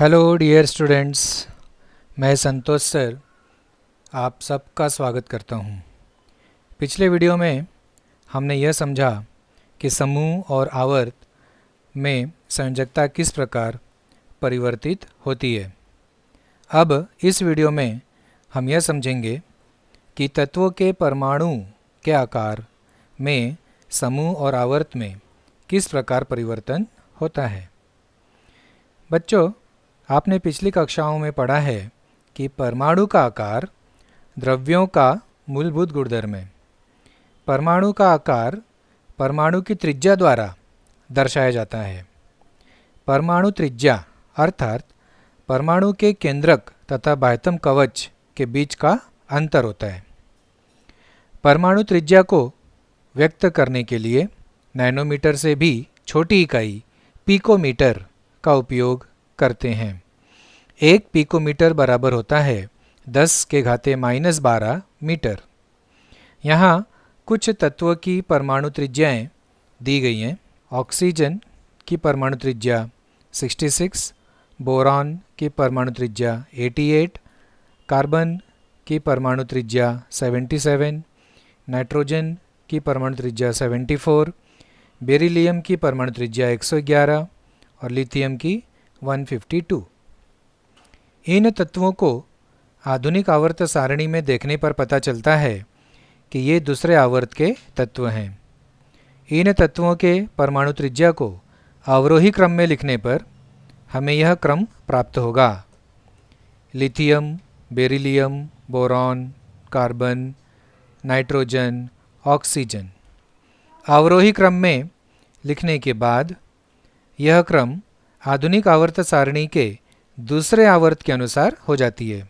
Hello dear students, मैं संतोष sir आप सबका स्वागत करता हूं। पिछले वीडियो में हमने यह समझा कि समूह और आवर्त में संयोजकता किस प्रकार परिवर्तित होती है। अब इस वीडियो में हम यह समझेंगे कि तत्वों के परमाणु के आकार में समूह और आवर्त में किस प्रकार परिवर्तन होता है। बच्चों, आपने पिछली कक्षाओं में पढ़ा है कि परमाणु का आकार द्रव्यों का मूलभूत गुणधर्म है। परमाणु का आकार परमाणु की त्रिज्या द्वारा दर्शाया जाता है। परमाणु त्रिज्या अर्थात परमाणु के केंद्रक तथा बाह्यतम कवच के बीच का अंतर होता है। परमाणु त्रिज्या को व्यक्त करने के लिए नैनोमीटर से भी छोटी इकाई पिकोमीटर का उपयोग करते हैं। 1 पिकोमीटर बराबर होता है 10⁻⁻12 मीटर। यहाँ कुछ तत्वों की परमाणु त्रिज्याएं दी गई हैं। ऑक्सीजन की परमाणु त्रिज्या 66, बोरॉन की परमाणु त्रिज्या 88, कार्बन की परमाणु त्रिज्या 77, नाइट्रोजन की परमाणु त्रिज्या 74, बेरिलियम की परमाणु त्रिज्या 111 और लिथियम की 152। इन तत्वों को आधुनिक आवर्त सारणी में देखने पर पता चलता है कि ये दूसरे आवर्त के तत्व हैं। इन तत्वों के परमाणु त्रिज्या को अवरोही क्रम में लिखने पर हमें यह क्रम प्राप्त होगा: lithium, beryllium, boron, carbon, nitrogen, oxygen. अवरोही क्रम में लिखने के बाद यह क्रम आधुनिक आवर्त सारणी के दूसरे आवर्त के अनुसार हो जाती है।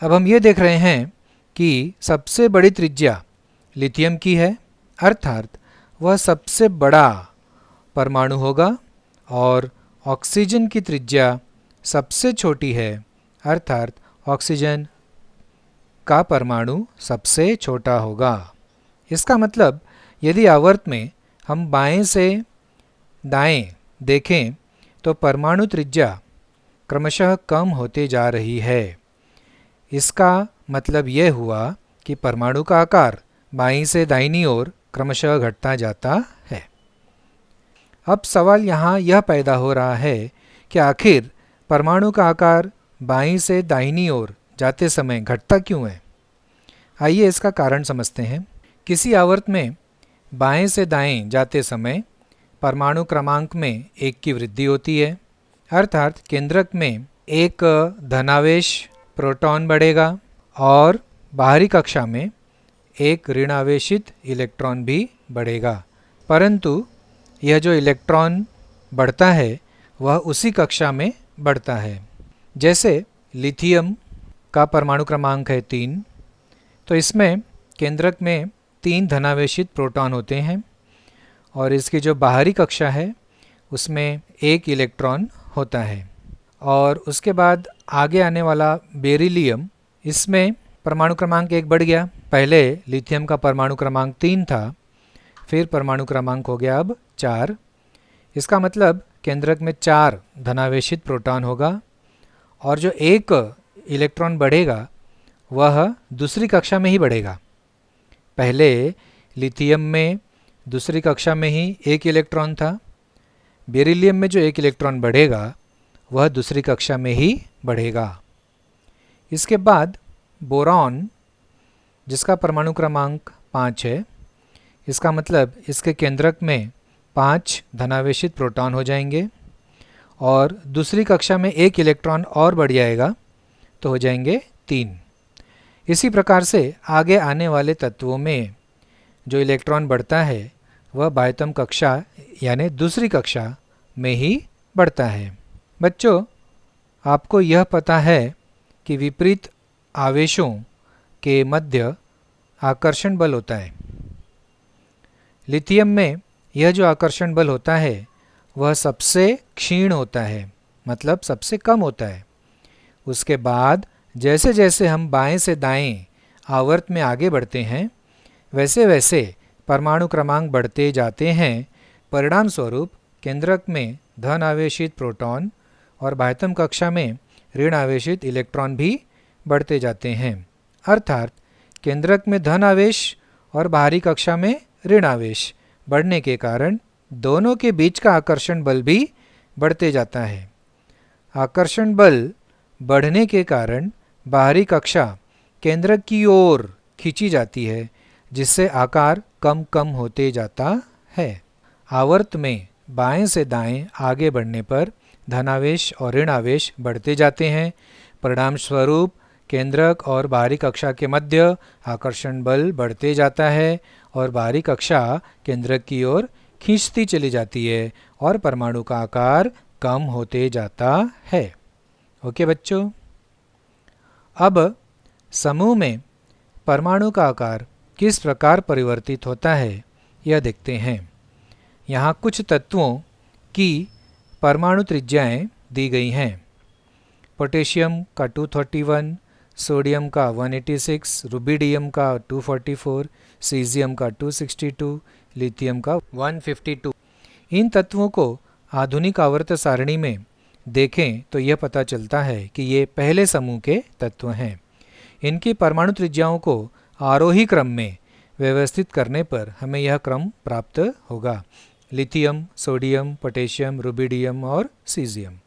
अब हम ये देख रहे हैं कि सबसे बड़ी त्रिज्या लिथियम की है, अर्थात वह सबसे बड़ा परमाणु होगा, और ऑक्सीजन की त्रिज्या सबसे छोटी है, अर्थात ऑक्सीजन का परमाणु सबसे छोटा होगा। इसका मतलब यदि आवर्त में हम बाएं से दाएं देखें तो परमाणु त्रिज्या क्रमशः कम होते जा रही है। इसका मतलब यह हुआ कि परमाणु का आकार बाईं से दाहिनी ओर क्रमशः घटता जाता है। अब सवाल यहाँ यह पैदा हो रहा है कि आखिर परमाणु का आकार बाईं से दाहिनी ओर जाते समय घटता क्यों है। आइए इसका कारण समझते हैं। किसी आवर्त में बाएं से दाएं जाते समय परमाणु क्रमांक में 1 की वृद्धि होती है, अर्थात केंद्रक में एक धनावेश प्रोटॉन बढ़ेगा और बाहरी कक्षा में एक ऋणावेशित इलेक्ट्रॉन भी बढ़ेगा। परंतु यह जो इलेक्ट्रॉन बढ़ता है वह उसी कक्षा में बढ़ता है। जैसे लिथियम का परमाणु क्रमांक है 3, तो इसमें केंद्रक में 3 धनावेशित प्रोटॉन होते हैं और इसकी जो बाहरी कक्षा है उसमें 1 इलेक्ट्रॉन होता है। और उसके बाद आगे आने वाला बेरिलियम, इसमें परमाणु क्रमांक 1 बढ़ गया। पहले लिथियम का परमाणु क्रमांक 3 था, फिर परमाणु क्रमांक हो गया अब 4। इसका मतलब केंद्रक में 4 धनावेशित प्रोटॉन होगा और जो 1 इलेक्ट्रॉन बढ़ेगा वह दूसरी कक्षा में ही बढ़ेगा। पहले लिथियम में दूसरी कक्षा में ही 1 इलेक्ट्रॉन था। बेरिलियम में जो 1 इलेक्ट्रॉन बढ़ेगा वह दूसरी कक्षा में ही बढ़ेगा। इसके बाद बोरॉन, जिसका परमाणु क्रमांक 5 है, इसका मतलब इसके केंद्रक में 5 धनावेशित प्रोटॉन हो जाएंगे और दूसरी कक्षा में 1 इलेक्ट्रॉन और बढ़ जाएगा तो हो जाएंगे 3। इसी प्रकार से आगे आने वाले तत्वों में जो इलेक्ट्रॉन बढ़ता है वह बाह्यतम कक्षा यानी दूसरी कक्षा में ही बढ़ता है। बच्चों, आपको यह पता है कि विपरीत आवेशों के मध्य आकर्षण बल होता है। लिथियम में यह जो आकर्षण बल होता है वह सबसे क्षीण होता है, मतलब सबसे कम होता है। उसके बाद जैसे जैसे हम बाएं से दाएं आवर्त में आगे बढ़ते हैं वैसे वैसे परमाणु क्रमांक बढ़ते जाते हैं। परिणाम स्वरूप केंद्रक में धन आवेशित प्रोटॉन और बाह्यतम कक्षा में ऋण आवेशित इलेक्ट्रॉन भी बढ़ते जाते हैं। अर्थात केंद्रक में धन आवेश और बाहरी कक्षा में ऋण आवेश बढ़ने के कारण दोनों के बीच का आकर्षण बल भी बढ़ते जाता है। आकर्षण बल बढ़ने के कारण बाहरी कक्षा केंद्रक की ओर खींची जाती है, जिससे आकार कम कम होते जाता है। आवर्त में बाएं से दाएं आगे बढ़ने पर धनावेश और ऋण आवेश बढ़ते जाते हैं। परिणाम स्वरूप केंद्रक और बाहरी कक्षा के मध्य आकर्षण बल बढ़ते जाता है और बाहरी कक्षा केंद्रक की ओर खींचती चली जाती है और परमाणु का आकार कम होते जाता है। ओके बच्चों, अब समूह में परमाणु का आकार किस प्रकार परिवर्तित होता है यह देखते हैं। यहाँ कुछ तत्वों की परमाणु त्रिज्याएं दी गई हैं। पोटेशियम का 231, सोडियम का 186, रुबिडियम का 244, सीजियम का 262, लिथियम का 152। इन तत्वों को आधुनिक आवर्त सारणी में देखें तो यह पता चलता है कि ये पहले समूह के तत्व हैं। इनकी परमाणु त्रिज्याओं को आरोही क्रम में व्यवस्थित करने पर हमें यह क्रम प्राप्त होगा: लिथियम, सोडियम, पोटेशियम, रुबिडियम और सीजियम।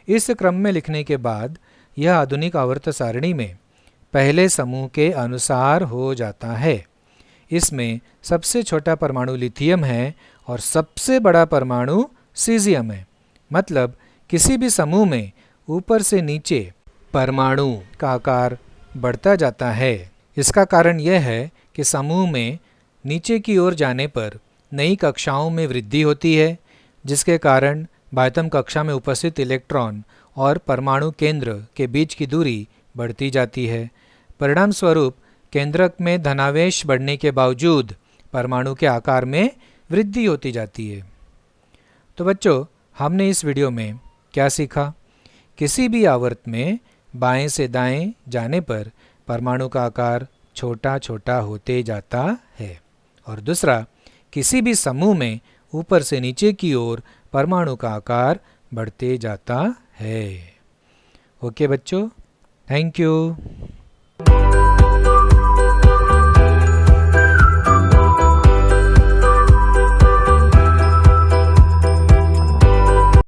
इस क्रम में लिखने के बाद यह आधुनिक आवर्त सारणी में पहले समूह के अनुसार हो जाता है। इसमें सबसे छोटा परमाणु लिथियम है और सबसे बड़ा परमाणु सीजियम है। मतलब किसी भी समूह में ऊपर से नीचे परमाणु का आकार बढ़ता जाता है। इसका कारण यह है कि समूह में नीचे की ओर जाने पर नई कक्षाओं में वृद्धि होती है, जिसके कारण बाह्यतम कक्षा में उपस्थित इलेक्ट्रॉन और परमाणु केंद्र के बीच की दूरी बढ़ती जाती है। परिणाम स्वरूप केंद्रक में धनावेश बढ़ने के बावजूद परमाणु के आकार में वृद्धि होती जाती है। तो बच्चों, हमने इस वीडियो में क्या सीखा? किसी भी आवर्त में बाएं से दाएं जाने पर परमाणु का आकार छोटा छोटा होते जाता है, और दूसरा, किसी भी समूह में ऊपर से नीचे की ओर परमाणु का आकार बढ़ते जाता है। ओके बच्चों, थैंक यू।